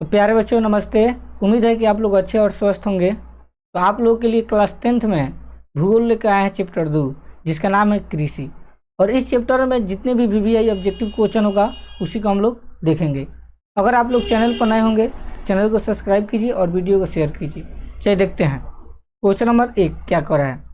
तो प्यारे बच्चों नमस्ते। उम्मीद है कि आप लोग अच्छे और स्वस्थ होंगे। तो आप लोगों के लिए क्लास 10th में भूगोल लेकर आए हैं चैप्टर 2, जिसका नाम है कृषि। और इस चैप्टर में जितने भी VVI ऑब्जेक्टिव क्वेश्चन होगा उसी को हम लोग देखेंगे। अगर आप लोग चैनल पर नए होंगे चैनल को सब्सक्राइब कीजिए और वीडियो को शेयर कीजिए। चलिए देखते हैं क्वेश्चन नंबर 1 क्या कर रहा है।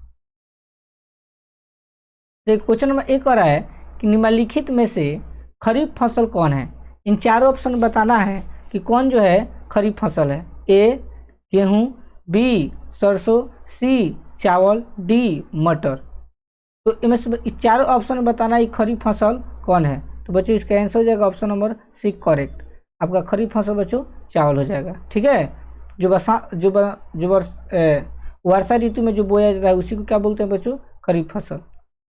देखिए क्वेश्चन नंबर 1 कर रहा है कि निम्नलिखित में से खरीफ फसल कौन है। इन चारों ऑप्शन बताना है कि कौन जो है खरीफ फसल है। ए गेहूँ, बी सरसों, सी चावल, डी मटर। तो इनमें से इस चारों ऑप्शन में बताना है खरीफ फसल कौन है। तो बच्चों इसका आंसर हो जाएगा ऑप्शन नंबर सी करेक्ट। आपका खरीफ फसल बच्चों चावल हो जाएगा। ठीक है, जो वर्षा ऋतु में जो बोया जाता है उसी को क्या बोलते हैं बच्चों, खरीफ फसल।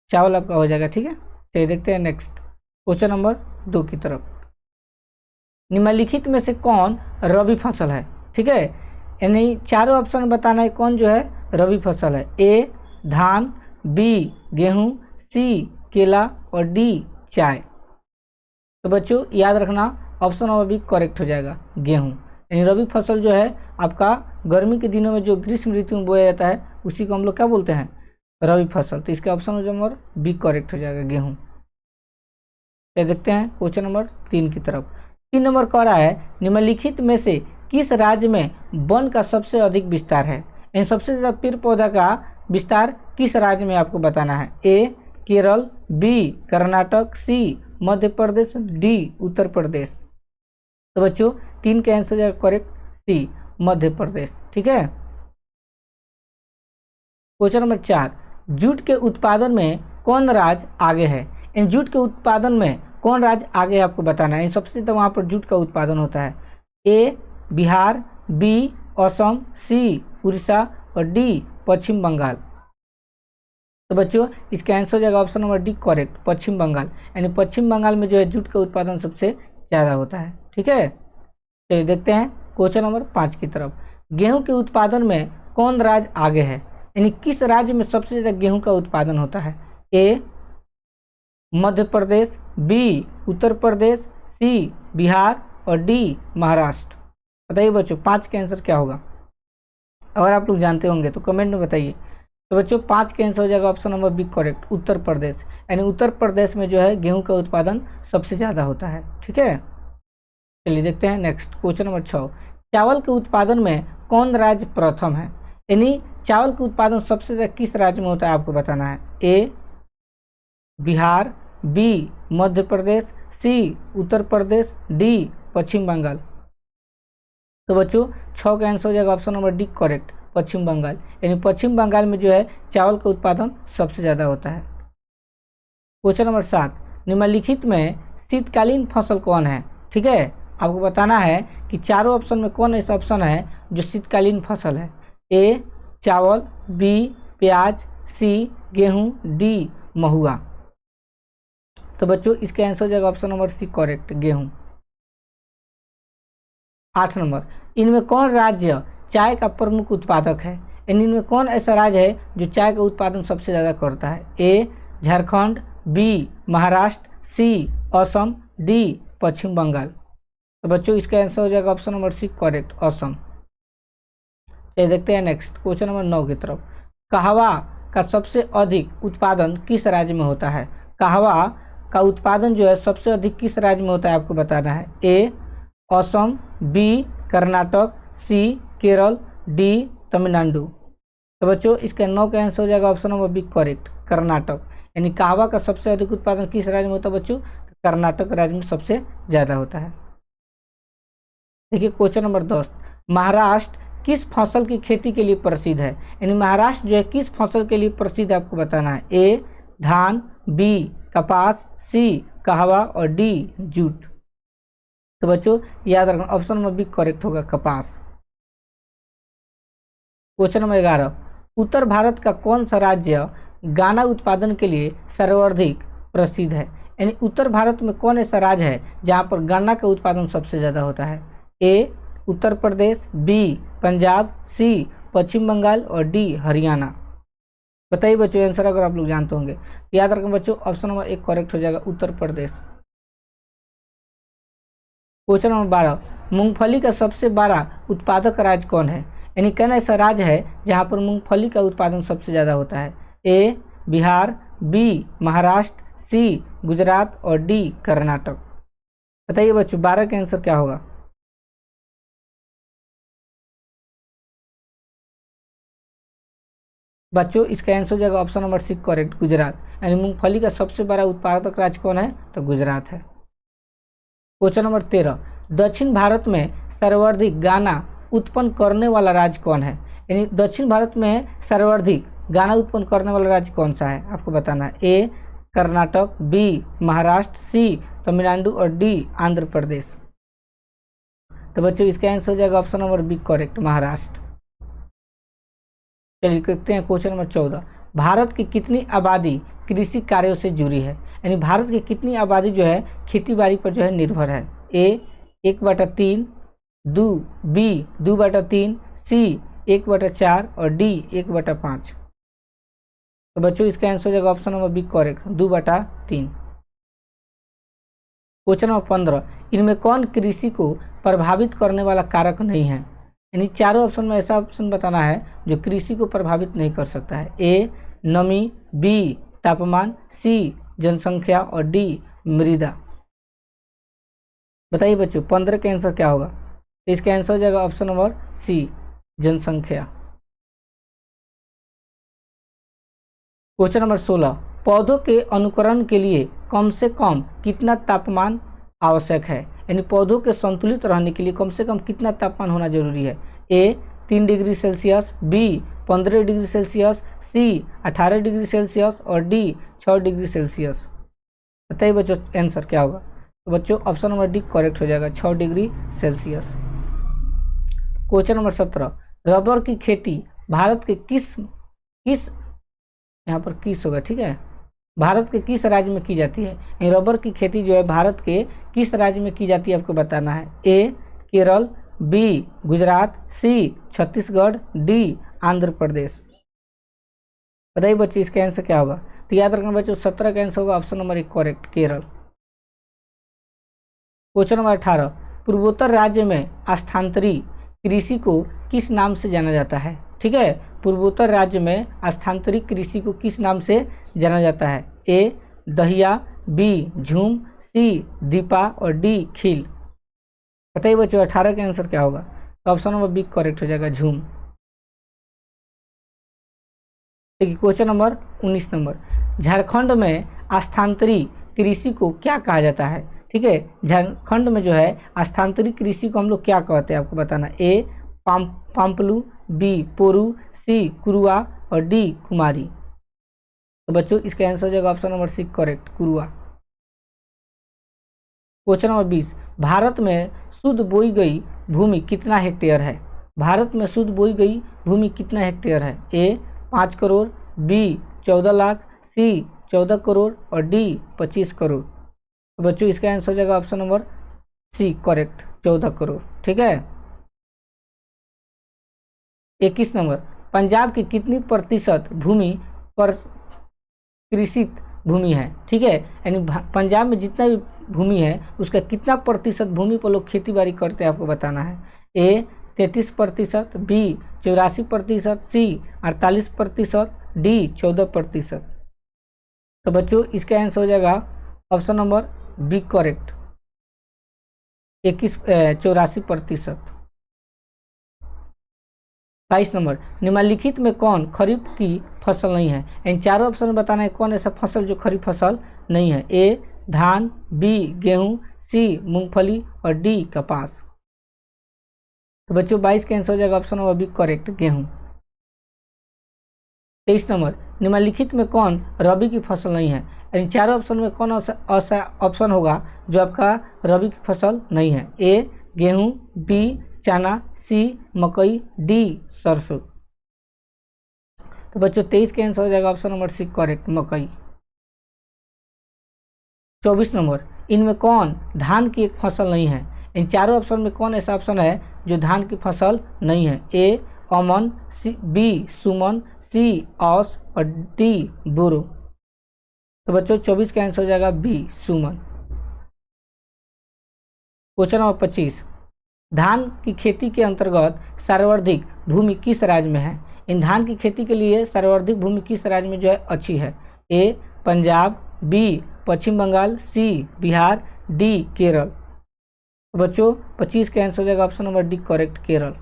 चावल आपका हो जाएगा। ठीक है, तो देखते हैं नेक्स्ट क्वेश्चन नंबर 2 की तरफ। निम्नलिखित में से कौन रबी फसल है। ठीक है, यानी चारों ऑप्शन बताना है कौन जो है रबी फसल है। ए धान, बी गेहूं, सी केला और डी चाय। तो बच्चों याद रखना ऑप्शन नंबर बी करेक्ट हो जाएगा गेहूं। यानी रबी फसल जो है आपका गर्मी के दिनों में जो ग्रीष्म ऋतु में बोया जाता है उसी को हम लोग क्या बोलते हैं, रबी फसल। तो इसका ऑप्शन नंबर बी करेक्ट हो जाएगा गेहूं। ये देखते हैं क्वेश्चन नंबर 3 की तरफ। 3 नंबर कह रहा है निम्नलिखित में से किस राज्य में वन का सबसे अधिक विस्तार है। इन सबसे ज़्यादा पेड़ पौधा का विस्तार किस राज्य में आपको बताना है। ए केरल, बी कर्नाटक, सी मध्य प्रदेश, डी उत्तर प्रदेश। तो बच्चों 3 का आंसर जाएगा करेक्ट सी मध्य प्रदेश। ठीक है, क्वेश्चन नंबर 4 जूट के उत्पादन में कौन राज्य आगे है। इन जूट के उत्पादन में कौन राज्य आगे है आपको बताना है। इन सबसे ज़्यादा वहाँ पर जूट का उत्पादन होता है। ए बिहार, बी असम, सी उड़ीसा और डी पश्चिम बंगाल। तो बच्चों इसका आंसर हो जाएगा ऑप्शन नंबर डी करेक्ट पश्चिम बंगाल। यानी पश्चिम बंगाल में जो है जूट का उत्पादन सबसे ज़्यादा होता है। ठीक है, चलिए देखते हैं क्वेश्चन नंबर 5 की तरफ। गेहूं के उत्पादन में कौन राज्य आगे है। यानी किस राज्य में सबसे ज़्यादा गेहूं का उत्पादन होता है। ए मध्य प्रदेश, बी उत्तर प्रदेश, सी बिहार और डी महाराष्ट्र। बताइए बच्चों 5 का आंसर क्या होगा। अगर आप लोग जानते होंगे तो कमेंट में बताइए। तो बच्चों 5 का आंसर हो जाएगा option number B correct Uttar Pradesh. यानी उत्तर प्रदेश में जो है गेहूं का उत्पादन सबसे ज़्यादा होता है। ठीक है, चलिए देखते हैं नेक्स्ट क्वेश्चन नंबर 6 चावल के उत्पादन में कौन राज्य प्रथम है। यानी चावल के उत्पादन सबसे ज़्यादा किस राज्य में होता है आपको बताना है। ए बिहार, बी मध्य प्रदेश, सी उत्तर प्रदेश, डी पश्चिम बंगाल। तो बच्चों 6 का आंसर हो जाएगा ऑप्शन नंबर डी करेक्ट पश्चिम बंगाल। यानी पश्चिम बंगाल में जो है चावल का उत्पादन सबसे ज़्यादा होता है। क्वेश्चन नंबर 7 निम्नलिखित में शीतकालीन फसल कौन है। ठीक है, आपको बताना है कि चारों ऑप्शन में कौन ऐसा ऑप्शन है जो शीतकालीन फसल है। ए चावल, बी प्याज, सी गेहूँ, डी महुआ। तो बच्चों इसका आंसर हो जाएगा ऑप्शन नंबर सी करेक्ट गेहूं। 8 नंबर इनमें कौन राज्य चाय का प्रमुख उत्पादक है। इनमें कौन ऐसा राज्य है जो चाय का उत्पादन सबसे ज़्यादा करता है। A Jharkhand, B Maharashtra, C Assam, D Paschim Bangal. तो बच्चों इसका आंसर हो जाएगा option number C correct Assam. चलिए देखते हैं नेक्स्ट क्वेश्चन नंबर 9 की तरफ। कहवा का सबसे अधिक उत्पादन किस राज्य में होता है। कहवा का उत्पादन जो है सबसे अधिक किस राज्य में होता है आपको बताना है। A Assam, B Karnataka, C Kerala, D Tamil Nadu. तो बच्चों इसका 9 का आंसर हो जाएगा option number B correct Karnataka. यानी कहवा का सबसे अधिक उत्पादन किस राज्य में होता है बच्चों, कर्नाटक राज्य में सबसे ज़्यादा होता है। देखिए क्वेश्चन नंबर 10 महाराष्ट्र किस फसल की खेती के लिए प्रसिद्ध है। यानी महाराष्ट्र जो है किस फसल के लिए प्रसिद्ध है आपको बताना है। ए धान, बी कपास, सी कहवा और डी जूट। तो बच्चों याद रखना ऑप्शन नंबर बी करेक्ट होगा कपास। क्वेश्चन नंबर 11 उत्तर भारत का कौन सा राज्य गाना उत्पादन के लिए सर्वाधिक प्रसिद्ध है। यानी उत्तर भारत में कौन ऐसा राज्य है जहां पर गन्ना का उत्पादन सबसे ज़्यादा होता है। ए उत्तर प्रदेश, बी पंजाब, सी पश्चिम बंगाल और डी हरियाणा। बताइए बच्चों आंसर अगर आप लोग जानते होंगे। याद रखें बच्चों ऑप्शन नंबर 1 करेक्ट हो जाएगा उत्तर प्रदेश। क्वेश्चन नंबर 12 मूंगफली का सबसे बड़ा उत्पादक राज्य कौन है? यानी कौन ऐसा राज्य है जहाँ पर मूंगफली का उत्पादन सबसे ज़्यादा होता है? ए बिहार, बी महाराष्ट्र, सी गुजरात और डी कर्नाटक। बताइए बच्चों 12 का आंसर क्या होगा? बच्चों इसका आंसर हो जाएगा option number C correct, Gujarat. यानी मूंगफली का सबसे बड़ा उत्पादक राज्य कौन है? तो गुजरात है। क्वेश्चन नंबर 13, दक्षिण भारत में सर्वाधिक गाना उत्पन्न करने वाला राज्य कौन है? यानी दक्षिण भारत में सर्वाधिक गाना उत्पन्न करने वाला राज्य कौन सा है आपको बताना है? ए कर्नाटक, बी महाराष्ट्र, सी तमिलनाडु और डी आंध्र प्रदेश। तो बच्चों इसका आंसर हो जाएगा option number B correct, Maharashtra. चलिए देखते हैं क्वेश्चन नंबर 14, भारत की कितनी आबादी कृषि कार्यों से जुड़ी है? यानी भारत की कितनी आबादी जो है खेती बाड़ी पर जो है निर्भर है? ए 1/3, बी 2/3, सी 1/4 और डी 1/5। तो बच्चों इसका आंसर हो जाएगा option number B correct, 2/3। Question number 15, इनमें कौन कृषि को प्रभावित करने वाला कारक नहीं है? यानी चारों ऑप्शन में ऐसा ऑप्शन बताना है जो कृषि को प्रभावित नहीं कर सकता है। ए नमी, बी तापमान, सी जनसंख्या और डी मृदा। बताइए बच्चों 15 का आंसर क्या होगा? तो इसका आंसर हो जाएगा ऑप्शन नंबर सी जनसंख्या। क्वेश्चन नंबर 16, पौधों के अनुकरण के लिए कम से कम कितना तापमान आवश्यक है? यानी पौधों के संतुलित रहने के लिए कम से कम कितना तापमान होना जरूरी है? A 3 degree Celsius, B 15 degree Celsius, C 18 degree Celsius और डी 6 डिग्री सेल्सियस। बताइए बच्चों आंसर क्या होगा? तो बच्चों ऑप्शन नंबर डी करेक्ट हो जाएगा, 6 degree Celsius. Question number 17, rubber की खेती भारत के किस यहाँ पर किस होगा, ठीक है, भारत के किस राज्य में की जाती है? रबर की खेती जो है भारत के किस राज्य में की जाती है आपको बताना है? ए केरल, बी गुजरात, सी छत्तीसगढ़, डी आंध्र प्रदेश। बताइए बच्चे इसका आंसर क्या होगा? तो याद रखना बच्चों 17 का आंसर होगा option number 1 correct, Kerala. Question number 18, पूर्वोत्तर राज्य में स्थानांतरित कृषि को किस नाम से जाना जाता है? ठीक है, पूर्वोत्तर राज्य में स्थानांतरित कृषि को किस नाम से जाना जाता है? ए दहिया, बी झूम, सी दीपा और डी खील। बताइए बच्चों 18 का आंसर क्या होगा? तो ऑप्शन नंबर बी करेक्ट हो जाएगा, झूम। देखिए क्वेश्चन नंबर 19 नंबर, झारखंड में स्थानांतरित कृषि को क्या कहा जाता है? ठीक है, झारखंड में जो है स्थानांतरित कृषि को हम लोग क्या कहते हैं आपको बताना? ए पाम्पलू, बी पोरू, सी कुरुआ और डी कुमारी। तो बच्चों इसका आंसर हो जाएगा ऑप्शन नंबर सी करेक्ट, कुरुआ। क्वेश्चन नंबर 20, भारत में शुद्ध बोई गई भूमि कितना हेक्टेयर है? भारत में शुद्ध बोई गई भूमि कितना हेक्टेयर है? ए 5 करोड़, बी 14 लाख, सी 14 करोड़ और डी 25 करोड़। तो बच्चों इसका आंसर हो जाएगा option number C correct, 14 crore. ठीक है। 21 नंबर, पंजाब की कितनी प्रतिशत भूमि पर कृषित भूमि है? ठीक है, यानी पंजाब में जितना भी भूमि है उसका कितना प्रतिशत भूमि पर लोग खेती बाड़ी करते हैं आपको बताना है। A 33%, B 84%, C 48%, D 14%। तो बच्चों इसका आंसर हो जाएगा option number B correct, 84%। 22 number, निम्नलिखित में कौन खरीफ की फसल नहीं है? इन चारों ऑप्शन में बताना है कौन ऐसा फसल जो खरीफ फसल नहीं है। ए धान, बी गेहूं, सी मूंगफली और डी कपास। तो बच्चों 22 का आंसर हो जाएगा ऑप्शन नंबर बी करेक्ट, गेहूं। 23 नंबर, निम्नलिखित में कौन रबी की फसल नहीं है? इन चारों ऑप्शन में कौन ऐसा ऑप्शन होगा जो आपका रबी की फसल नहीं है? ए गेहूं, बी चना, सी मकई, डी सरसों। तो बच्चों 23 का आंसर हो जाएगा ऑप्शन नंबर सी करेक्ट, मकई। 24 नंबर, इनमें कौन धान की एक फसल नहीं है? इन चारों ऑप्शन में कौन ऐसा ऑप्शन है जो धान की फसल नहीं है? ए अमन, बी सुमन, सी औस और डी बोरो। तो बच्चों 24 का आंसर हो जाएगा बी सुमन। क्वेश्चन नंबर 25, धान की खेती के अंतर्गत सर्वाधिक भूमि किस राज्य में है? इन धान की खेती के लिए सर्वाधिक भूमि किस राज्य में जो है अच्छी है? ए पंजाब, बी पश्चिम बंगाल, सी बिहार, डी केरल। तो बच्चों 25 का आंसर हो जाएगा option number D correct, Kerala.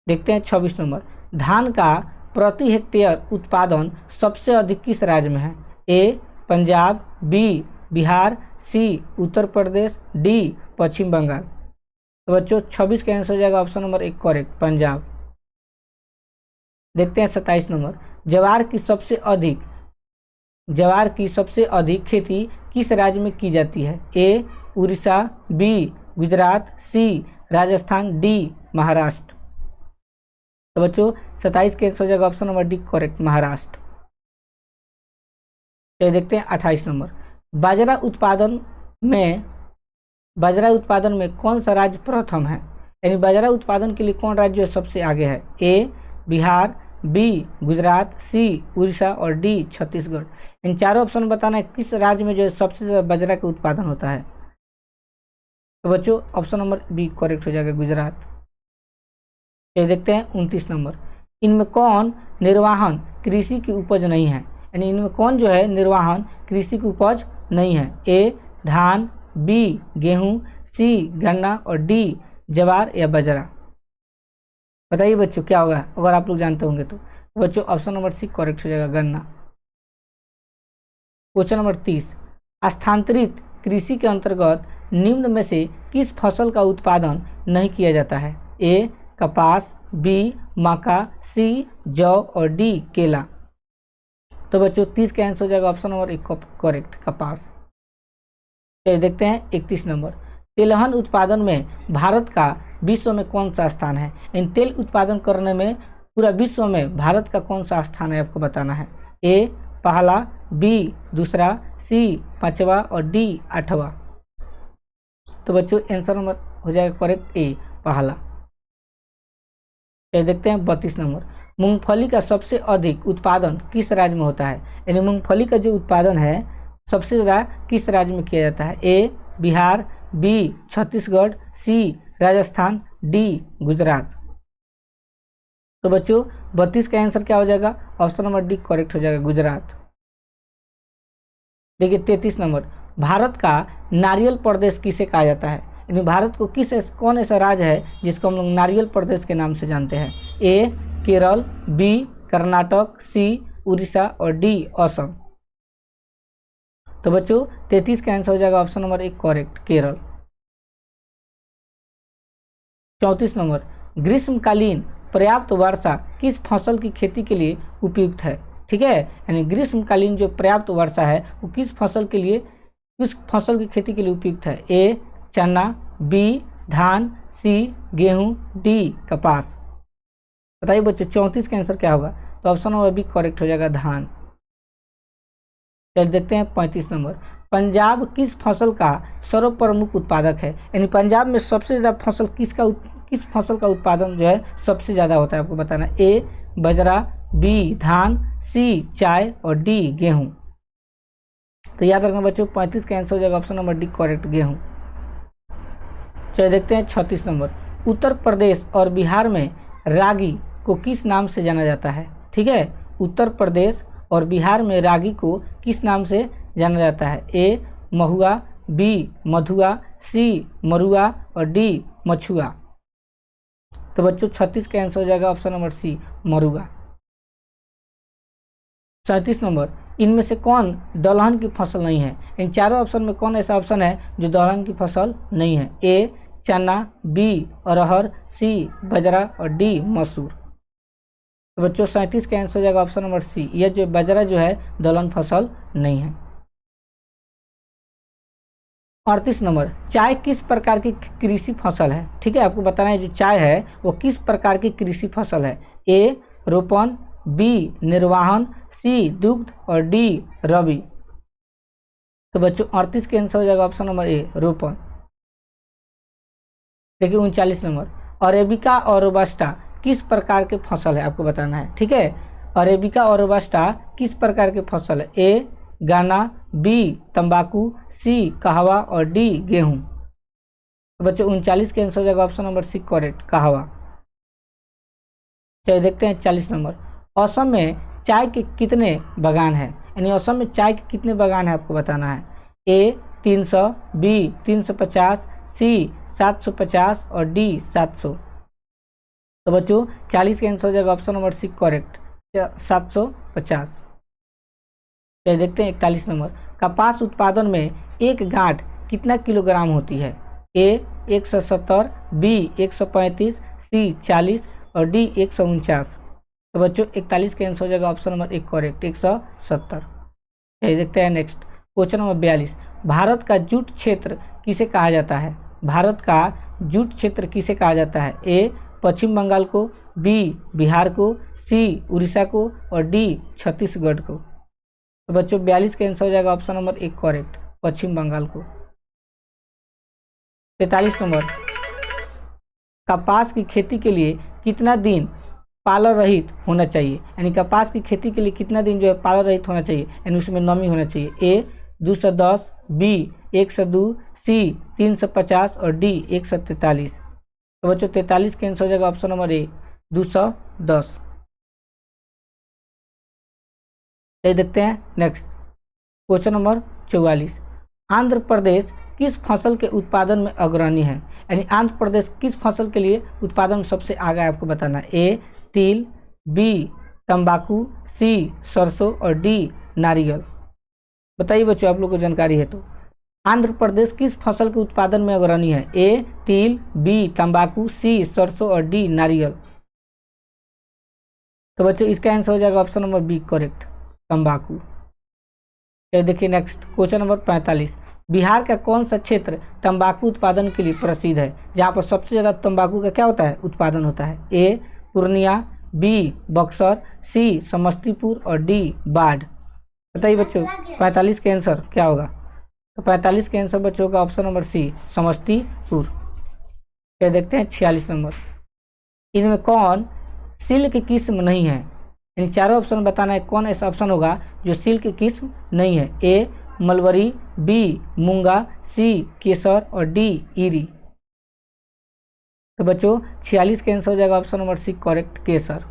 देखते हैं 26 नंबर, धान का प्रति हेक्टेयर उत्पादन सबसे अधिक किस राज्य में है? ए पंजाब, बी बिहार, सी उत्तर प्रदेश, डी पश्चिम बंगाल। तो बच्चों 26 का आंसर हो जाएगा ऑप्शन नंबर एक करेक्ट, पंजाब। देखते हैं 27 नंबर, ज्वार की सबसे अधिक खेती किस राज्य में की जाती है? ए उड़ीसा, बी गुजरात, सी राजस्थान, डी महाराष्ट्र। तो बच्चों 27 के आंसर हो जाएगा option number D correct, Maharashtra. तो देखते हैं 28 नंबर, बाजरा उत्पादन में कौन सा राज्य प्रथम है? यानी बाजरा उत्पादन के लिए कौन राज्य सबसे आगे है? ए बिहार, बी गुजरात, सी उड़ीसा और डी छत्तीसगढ़। इन चारों ऑप्शन बताना है किस राज्य में जो है सबसे ज़्यादा बाजरा का उत्पादन होता है। तो बच्चों ऑप्शन नंबर बी करेक्ट हो जाएगा, गुजरात। ये देखते हैं 29 नंबर, इनमें कौन निर्वाहन कृषि की उपज नहीं है? यानी इनमें कौन जो है निर्वाहन कृषि की उपज नहीं है? ए धान, बी गेहूं, सी गन्ना और डी ज्वार या बाजरा। बताइए बच्चों क्या होगा अगर आप लोग जानते होंगे तो। बच्चों ऑप्शन नंबर सी करेक्ट हो जाएगा, गन्ना। क्वेश्चन नंबर 30, स्थानांतरित कृषि के अंतर्गत निम्न में से किस फसल का उत्पादन नहीं किया जाता है? ए कपास, बी मक्का, सी जौ और डी केला। तो बच्चों 30 का आंसर हो जाएगा ऑप्शन नंबर एक करेक्ट, कपास। तो देखते हैं 31 नंबर, तिलहन उत्पादन में भारत का विश्व में कौन सा स्थान है? इन तेल उत्पादन करने में पूरा विश्व में भारत का कौन सा स्थान है आपको बताना है। ए पहला, बी दूसरा, सी पांचवा और डी आठवां। तो बच्चों आंसर नंबर हो जाएगा करेक्ट, ए पहला। तो देखते हैं 32 नंबर, मूंगफली का सबसे अधिक उत्पादन किस राज्य में होता है? यानी मूंगफली का जो उत्पादन है सबसे ज़्यादा किस राज्य में किया जाता है? ए बिहार, बी छत्तीसगढ़, सी राजस्थान, डी गुजरात। तो बच्चों 32 का आंसर क्या हो जाएगा? ऑप्शन नंबर डी करेक्ट हो जाएगा, गुजरात। देखिए 33 नंबर, भारत का नारियल प्रदेश किसे कहा जाता है? यानी भारत को कौन ऐसा राज्य है जिसको हम लोग नारियल प्रदेश के नाम से जानते हैं? ए केरल, बी कर्नाटक, सी उड़ीसा और डी असम। तो बच्चों 33 का आंसर हो जाएगा ऑप्शन नंबर एक करेक्ट, केरल। 34 नंबर, ग्रीष्मकालीन पर्याप्त वर्षा किस फसल की खेती के लिए उपयुक्त है? ठीक है, यानी ग्रीष्मकालीन जो पर्याप्त वर्षा है वो किस फसल की खेती के लिए उपयुक्त है? ए चना, बी धान, सी गेहूं, डी कपास। बताइए बच्चों 34 का आंसर क्या होगा? तो ऑप्शन नंबर बी करेक्ट हो जाएगा, धान। चलिए देखते हैं 35 नंबर, पंजाब किस फसल का सर्वप्रमुख उत्पादक है? यानी पंजाब में सबसे ज़्यादा फसल किस फसल का उत्पादन जो है सबसे ज़्यादा होता है आपको बताना। ए बाजरा, बी धान, सी चाय और डी गेहूं। तो याद रखना बच्चों 35 का आंसर हो जाएगा ऑप्शन नंबर डी करेक्ट, गेहूं। चलिए देखते हैं 36 नंबर, उत्तर प्रदेश और बिहार में रागी को किस नाम से जाना जाता है? ठीक है, उत्तर प्रदेश और बिहार में रागी को किस नाम से जाना जाता है? ए महुआ, बी मधुआ, सी मरुआ और डी मछुआ। तो बच्चों 36 का आंसर हो जाएगा ऑप्शन नंबर सी मरुआ। 37 नंबर, इनमें से कौन दलहन की फसल नहीं है? इन चारों ऑप्शन में कौन ऐसा ऑप्शन है जो दलहन की फसल नहीं है? ए चना, बी अरहर, सी बाजरा और डी मसूर। तो बच्चों 37 का आंसर हो जाएगा ऑप्शन नंबर सी, यह जो बाजरा जो है दलहन फसल नहीं है। 38 नंबर, चाय किस प्रकार की कृषि फसल है? ठीक है, आपको बताना है जो चाय है वो किस प्रकार की कृषि फसल है? ए रोपण, बी निर्वाहन, सी दुग्ध और डी रबी। तो बच्चों 38 के आंसर हो जाएगा ऑप्शन नंबर ए रोपण। देखिए 39 नंबर, अरेबिका और रोबस्टा किस प्रकार के फसल है आपको बताना है। ठीक है, अरेबिका और रोबस्टा किस प्रकार के फसल है? ए गाना, बी तंबाकू, सी कहवा और डी गेहूं। तो बच्चों 39 का आंसर हो जाएगा ऑप्शन नंबर सी करेक्ट, कहवा। चलिए देखते हैं 40 नंबर। असम में चाय के कितने बागान हैं, यानी असम में चाय के कितने बागान हैं आपको बताना है। ए 300, बी 350, सी 750 और डी 700। तो बच्चों 40 का आंसर हो जाएगा ऑप्शन नंबर सी करेक्ट, 750। चलिए देखते हैं 41 नंबर। कपास उत्पादन में एक गांठ कितना किलोग्राम होती है। ए 170, बी 135, सी 40 और डी 149। तो बच्चों 41 का आंसर हो जाएगा ऑप्शन नंबर एक करेक्ट, 170। चलिए देखते हैं नेक्स्ट क्वेश्चन नंबर 42। भारत का जूट क्षेत्र किसे कहा जाता है। भारत का जूट क्षेत्र किसे कहा जाता है। ए पश्चिम बंगाल को, बी बिहार को, सी उड़ीसा को और डी छत्तीसगढ़ को। तो बच्चों 42 का आंसर हो जाएगा ऑप्शन नंबर एक करेक्ट, पश्चिम बंगाल को। 43 नंबर। कपास की खेती के लिए कितना दिन पालर रहित होना चाहिए, यानी कपास की खेती के लिए कितना दिन जो है पालर रहित होना चाहिए, यानी उसमें नमी होना चाहिए। ए 210, बी 102, सी 350 और डी 143। तो बच्चों 43 का आंसर हो जाएगा ऑप्शन नंबर ए 210। ये देखते हैं next question number 44। Andhra Pradesh किस फसल के उत्पादन में अग्रणी है, यानी आंध्र प्रदेश किस फसल के लिए उत्पादन में सबसे आगे है आपको बताना है। ए तिल, बी तंबाकू, सी सरसों और डी नारियल। बताइए बच्चों आप लोग को जानकारी है तो आंध्र प्रदेश किस फसल के उत्पादन में अग्रणी है। ए तिल, बी तंबाकू, सी सरसों और डी नारियल। तो बच्चों इसका आंसर हो जाएगा ऑप्शन नंबर बी करेक्ट, तंबाकू। देखिए नेक्स्ट क्वेश्चन नंबर 45। बिहार का कौन सा क्षेत्र तंबाकू उत्पादन के लिए प्रसिद्ध है, जहाँ पर सबसे ज़्यादा तंबाकू का क्या होता है उत्पादन होता है। ए पूर्णिया, बी बक्सर, सी समस्तीपुर और डी बाढ़। बताइए बच्चों 45 का आंसर क्या होगा। तो 45 का आंसर बच्चों का ऑप्शन नंबर सी समस्तीपुर। क्या देखते हैं 46 नंबर। इनमें कौन सिल्क की किस्म नहीं है, इन चारों ऑप्शन बताना है कौन ऐसा ऑप्शन होगा जो सिल्क की किस्म नहीं है। ए मलबरी, बी मूंगा, सी केसर और डी ईरी। तो बच्चों 46 का आंसर हो जाएगा ऑप्शन नंबर सी करेक्ट, केसर।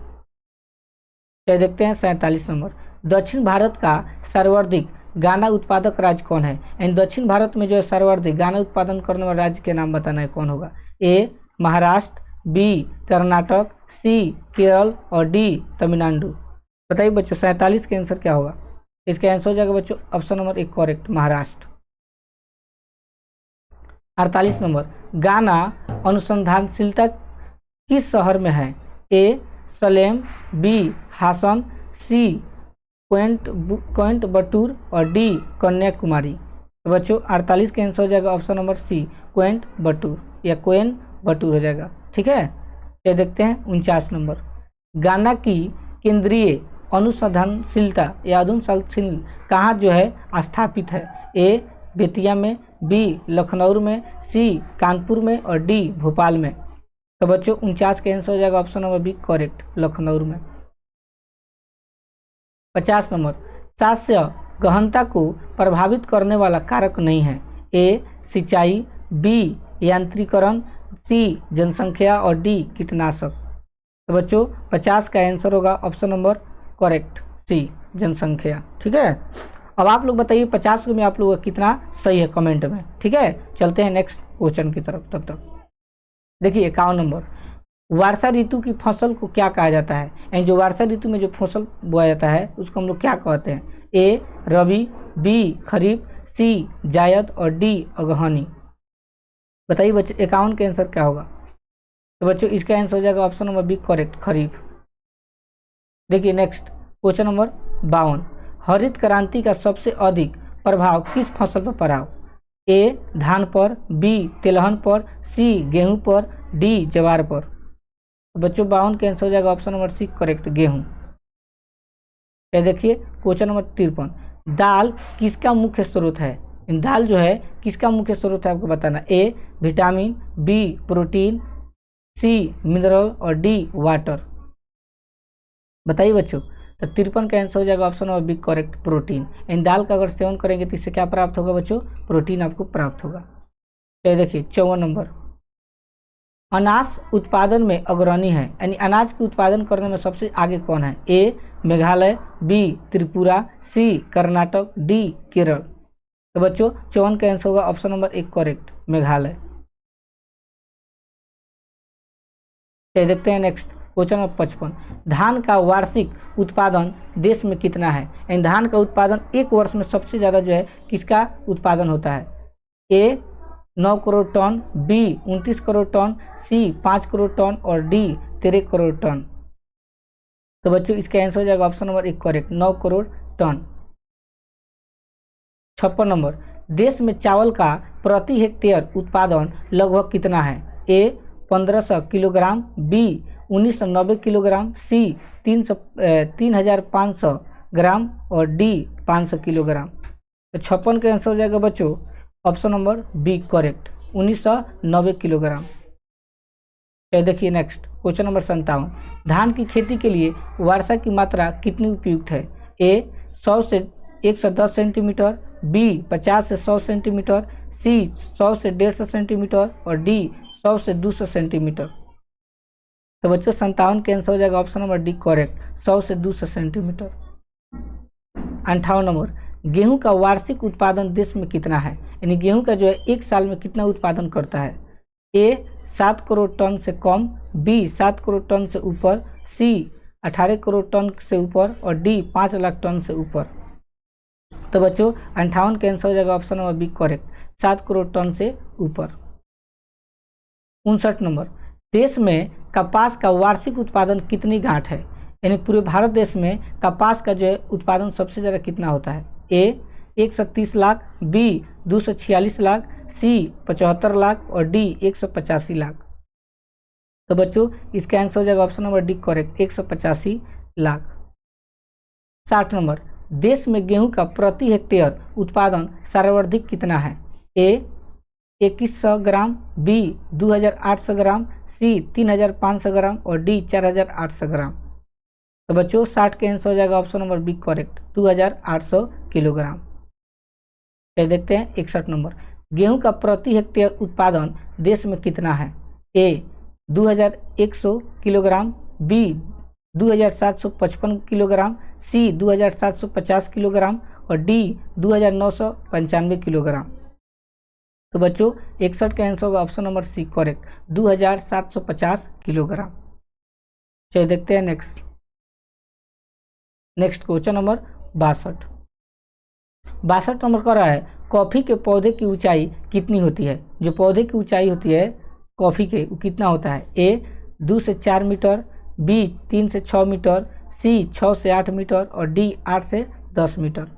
क्या देखते हैं 47 नंबर। दक्षिण भारत का सर्वाधिक गाना उत्पादक राज्य कौन है, यानी दक्षिण भारत में जो है सर्वाधिक गाना उत्पादन करने वाले राज्य के नाम बताना है कौन होगा। ए महाराष्ट्र, बी कर्नाटक, सी केरल और डी तमिलनाडु। बताइए बच्चों 47 का आंसर क्या होगा। इसका आंसर हो जाएगा बच्चों ऑप्शन नंबर एक करेक्ट, महाराष्ट्र। 48 नंबर। गाना अनुसंधानशीलता किस शहर में है। ए सलेम, बी हासन, सी कोयंबटूर और डी कन्याकुमारी। तो बच्चों 48 का आंसर हो जाएगा ऑप्शन नंबर सी कोयंबटूर या कोयंबटूर हो जाएगा, ठीक है। ये देखते हैं 49 नंबर। गाना की केंद्रीय अनुसंधानशीलता या अनुसंधानशील कहाँ जो है स्थापित है। ए बेतिया में, बी लखनऊ में, सी कानपुर में और डी भोपाल में। तो बच्चों 49 का आंसर हो जाएगा option number B correct, Lucknow में। 50 नंबर। शास्य गहनता को प्रभावित करने वाला कारक नहीं है। ए सिंचाई, बी यांत्रिकरण, सी जनसंख्या और डी कीटनाशक। तो बच्चों 50 का आंसर होगा ऑप्शन नंबर करेक्ट, सी जनसंख्या, ठीक है। अब आप लोग बताइए 50 में आप लोगों का कितना सही है कमेंट में, ठीक है। चलते हैं नेक्स्ट क्वेश्चन की तरफ। तब तक देखिए 51 नंबर। वर्षा ऋतु की फसल को क्या कहा जाता है, यानी जो वर्षा ऋतु में जो फसल बोया जाता है उसको हम लोग क्या कहते हैं। ए रबी, बी खरीफ, सी जायद और डी अगहनी। बताइए बच्चों 51 का आंसर क्या होगा। तो बच्चों इसका आंसर हो जाएगा ऑप्शन नंबर बी करेक्ट, खरीफ। देखिए नेक्स्ट क्वेश्चन नंबर 52। हरित क्रांति का सबसे अधिक प्रभाव किस फसल पर पड़ा। ए धान पर, बी तिलहन पर, सी गेहूं पर, डी ज्वार पर। तो बच्चों 52 का आंसर हो जाएगा ऑप्शन नंबर सी करेक्ट, गेहूं। ये देखिए क्वेश्चन नंबर 53। दाल किसका मुख्य स्रोत है, दाल जो है किसका मुख्य स्रोत है आपको बताना। A vitamin, B protein, C mineral और डी वाटर। बताइए बच्चों तो 53 का आंसर हो जाएगा option number B correct, protein. इन दाल का अगर सेवन करेंगे तो इससे क्या प्राप्त होगा बच्चों, प्रोटीन आपको प्राप्त होगा। ये देखिए 54 नंबर, अनाज उत्पादन में अग्रणी है, यानी अनाज के उत्पादन करने में सबसे आगे कौन है? ए मेघालय, बी त्रिपुरा, सी कर्नाटक, डी केरल। तो बच्चों 54 का आंसर होगा ऑप्शन नंबर 1 करेक्ट, मेघालय। देखते हैं नेक्स्ट क्वेश्चन नंबर 55, धान का वार्षिक उत्पादन देश में कितना है? यानी धान का उत्पादन एक वर्ष में सबसे ज़्यादा जो है किसका उत्पादन होता है? A 9 crore ton, B 29 crore ton, C 5 crore ton और डी 13 करोड़ टन। तो बच्चों इसका आंसर हो जाएगा option number 1 correct, 9 crore ton. 56 number, देश में चावल का प्रति हेक्टेयर उत्पादन लगभग कितना है? ए 1500 किलोग्राम, बी 1990 किलोग्राम, सी 3500 ग्राम और डी 500 किलोग्राम। तो 56 का आंसर हो जाएगा बच्चों option number B correct, 1990 kilogram. देखिए नेक्स्ट क्वेश्चन नंबर 57, धान की खेती के लिए वर्षा की मात्रा कितनी उपयुक्त है? ए 100 से 110 सेंटीमीटर, बी 50 से 100 सेंटीमीटर, सी 100 से 150 सेंटीमीटर और डी 100 से 200 सेंटीमीटर। तो बच्चों 57 के आंसर हो जाएगा ऑप्शन नंबर डी करेक्ट, 100 से 200 सेंटीमीटर। 58 नंबर, गेहूं का वार्षिक उत्पादन देश में कितना है? यानी गेहूं का जो है एक साल में कितना उत्पादन करता है? ए 7 करोड़ टन से कम, बी 7 करोड़ टन से ऊपर, सी 18 करोड़ टन से ऊपर और डी 5 लाख टन से ऊपर। तो बच्चों 58 का आंसर हो जाएगा option number B correct, 7 crore ton से ऊपर। 59 नंबर, देश में कपास का वार्षिक उत्पादन कितनी गांठ है? यानी पूरे भारत देश में कपास का जो है उत्पादन सबसे ज़्यादा कितना होता है? ए 130 लाख, बी 246 लाख, सी 75 लाख और डी 185 लाख। तो बच्चों इसका आंसर हो जाएगा option number D correct, 185 lakh. 60 number, देश में गेहूं का प्रति हेक्टेयर उत्पादन सर्वाधिक कितना है? ए 2100 ग्राम, बी 2800 ग्राम, सी 3500 ग्राम और डी 4800 ग्राम। तो बच्चों 60 के आंसर हो जाएगा option number B correct, 2800 kilogram. फिर देखते हैं 61 नंबर, गेहूं का प्रति हेक्टेयर उत्पादन देश में कितना है? A 2100 kilogram, B 2755 kilogram, C 2750 kilogram और डी 2995 किलोग्राम। तो बच्चों 61 का आंसर होगा option number C correct, 2750 kilogram. चलिए देखते हैं नेक्स्ट क्वेश्चन नंबर 62 नंबर कर रहा है, कॉफ़ी के पौधे की ऊंचाई कितनी होती है? जो पौधे की ऊंचाई होती है कॉफ़ी के वो कितना होता है? ए 2 से 4 मीटर, बी 3 से 6 मीटर, सी 6 से 8 मीटर और डी 8 से 10 मीटर।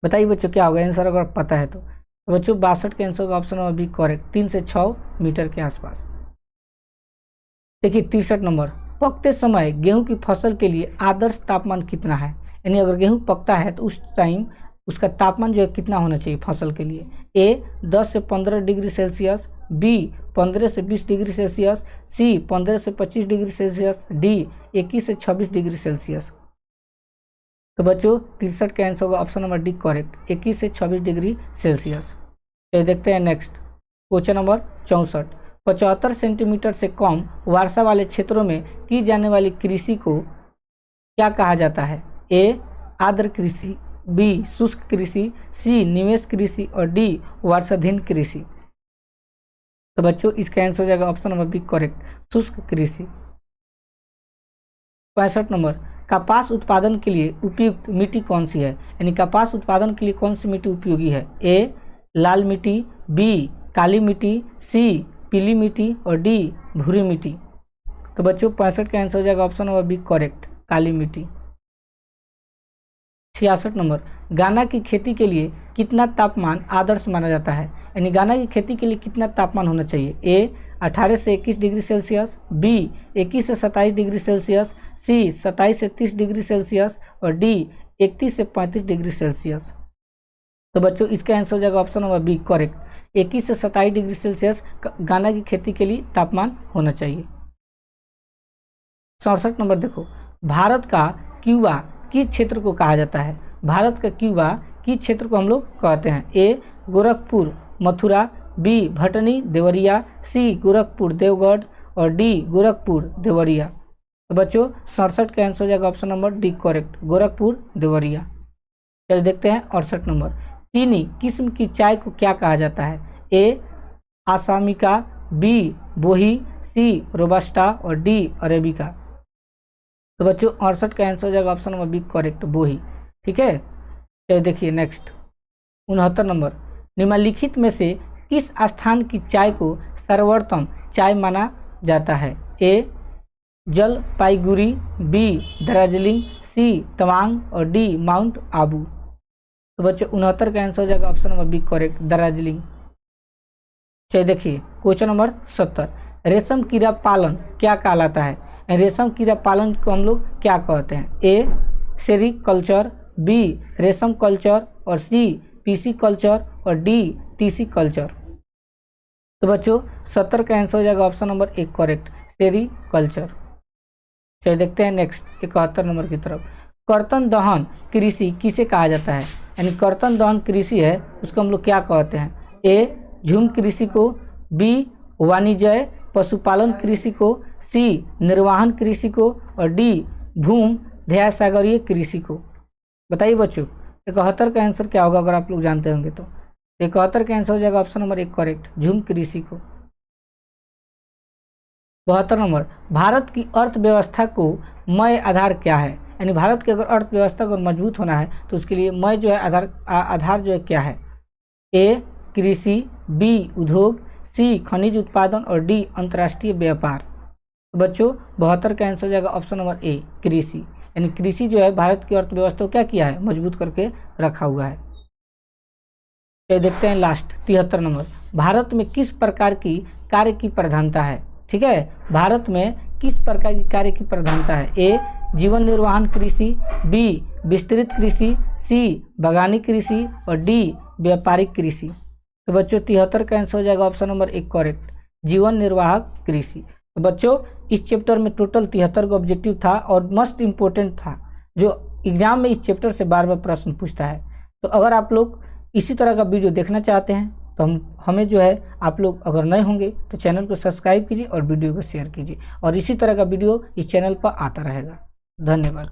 बताइए बच्चों क्या होगा आंसर अगर पता है तो। बच्चों 62 के आंसर का ऑप्शन नंबर बी करेक्ट, 3 से 6 मीटर के आसपास। देखिए 63 नंबर, पकते समय गेहूं की फसल के लिए आदर्श तापमान कितना है? यानी अगर गेहूं पकता है तो उस टाइम उसका तापमान जो है कितना होना चाहिए फसल के लिए? ए 10 से 15 डिग्री सेल्सियस, बी 15 से 20 डिग्री सेल्सियस, सी 15 से 25 डिग्री सेल्सियस, डी 21 से 26 डिग्री सेल्सियस। तो बच्चों 63 का आंसर होगा ऑप्शन नंबर डी करेक्ट, 21 से 26 डिग्री सेल्सियस। तो देखते हैं नेक्स्ट क्वेश्चन नंबर 64, 75 सेंटीमीटर से कम वर्षा वाले क्षेत्रों में की जाने वाली कृषि को क्या कहा जाता है? ए आर्द्र कृषि, बी शुष्क कृषि, सी निवेश कृषि और डी वर्षाधीन कृषि। तो बच्चों इसका आंसर हो जाएगा ऑप्शन नंबर बी करेक्ट, शुष्क कृषि। 65 नंबर, कपास उत्पादन के लिए उपयुक्त मिट्टी कौन सी है? यानी कपास उत्पादन के लिए कौन सी मिट्टी उपयोगी है? ए लाल मिट्टी, बी काली मिट्टी, सी पीली मिट्टी और डी भूरी मिट्टी। तो बच्चों 65 का आंसर हो जाएगा ऑप्शन नंबर बी करेक्ट, काली मिट्टी। 66 नंबर, गन्ना की खेती के लिए कितना तापमान आदर्श माना जाता है? यानी गन्ना की खेती के लिए कितना तापमान होना चाहिए? ए 18 से 21 डिग्री सेल्सियस, बी 21 से 27 डिग्री सेल्सियस, सी 27 से 30 डिग्री सेल्सियस और डी 31 से 35 डिग्री सेल्सियस। तो बच्चों इसका आंसर हो जाएगा ऑप्शन नंबर बी करेक्ट, 21 से 27 डिग्री सेल्सियस गन्ना की खेती के लिए तापमान होना चाहिए। 67 नंबर देखो, भारत का क्यूबा किस क्षेत्र को कहा जाता है? भारत का क्यूबा किस क्षेत्र को हम लोग कहते हैं? ए गोरखपुर, मथुरा, बी भटनी देवरिया, सी गोरखपुर देवगढ़ और डी गोरखपुर देवरिया। तो बच्चों 67 का आंसर हो जाएगा option number D correct, Gorakhpur Deoria. चलिए देखते हैं 68 नंबर। चीनी किस्म की चाय को क्या कहा जाता है? ए आसामिका, बी बोही, सी रोबस्टा और डी अरेबिका। तो बच्चों 68 का आंसर हो जाएगा ऑप्शन नंबर बी करेक्ट, बोही। ठीक है, चलिए देखिए नेक्स्ट 69 नंबर। निम्नलिखित में से किस स्थान की चाय को सर्वोत्तम चाय माना जाता है? ए जलपाईगुड़ी, बी दार्जिलिंग, सी तवांग और डी माउंट आबू। तो बच्चों 69 का आंसर हो जाएगा option number B correct, Darjeeling. चलिए देखिए क्वेश्चन नंबर 70। रेशम कीड़ा पालन क्या कहलाता है? रेशम कीड़ा पालन को हम लोग क्या कहते हैं? ए सेरीकल्चर, बी रेशम कल्चर और सी पीसी कल्चर और डी टीसी कल्चर। तो बच्चों 70 का आंसर हो जाएगा ऑप्शन नंबर एक करेक्ट, सेरीकल्चर। चलिए देखते हैं नेक्स्ट 71 नंबर की तरफ। कर्तन दहन कृषि किसे कहा जाता है? यानी कर्तन दहन कृषि है उसको हम लोग क्या कहते हैं? ए झूम कृषि को, बी वाणिज्य पशुपालन कृषि को, सी निर्वहन कृषि को और डी भूम ध्यासागरीय कृषि को। बताइए बच्चों 71 का आंसर क्या होगा अगर आप लोग जानते होंगे तो? 71 का आंसर हो जाएगा ऑप्शन नंबर एक करेक्ट, झूम कृषि को। 72 नंबर। भारत की अर्थव्यवस्था को मय आधार क्या है? यानी भारत की अगर अर्थव्यवस्था को मजबूत होना है तो उसके लिए मय जो है आधार जो है क्या है? ए कृषि, बी उद्योग, सी खनिज उत्पादन और डी अंतर्राष्ट्रीय व्यापार। तो बच्चों 72 का आंसर हो जाएगा ऑप्शन नंबर ए कृषि। यानी कृषि जो है भारत की अर्थव्यवस्था को क्या किया है? मजबूत करके रखा हुआ है। ये देखते हैं लास्ट 73 नंबर। भारत में किस प्रकार की कार्य की प्रधानता है? ठीक है, भारत में किस प्रकार की कार्य की प्रधानता है? ए जीवन निर्वाहन कृषि, बी विस्तृत कृषि, सी बागानी कृषि और डी व्यापारिक कृषि। तो बच्चों 73 का आंसर हो जाएगा ऑप्शन नंबर एक करेक्ट, जीवन निर्वाहक कृषि। तो बच्चों इस चैप्टर में टोटल 73 का ऑब्जेक्टिव था और मस्त इम्पोर्टेंट था जो एग्जाम में इस चैप्टर से बार बार प्रश्न पूछता है। तो अगर आप लोग इसी तरह का वीडियो देखना चाहते हैं तो हमें जो है आप लोग अगर नए होंगे तो चैनल को सब्सक्राइब कीजिए और वीडियो को शेयर कीजिए और इसी तरह का वीडियो इस चैनल पर आता रहेगा। धन्यवाद।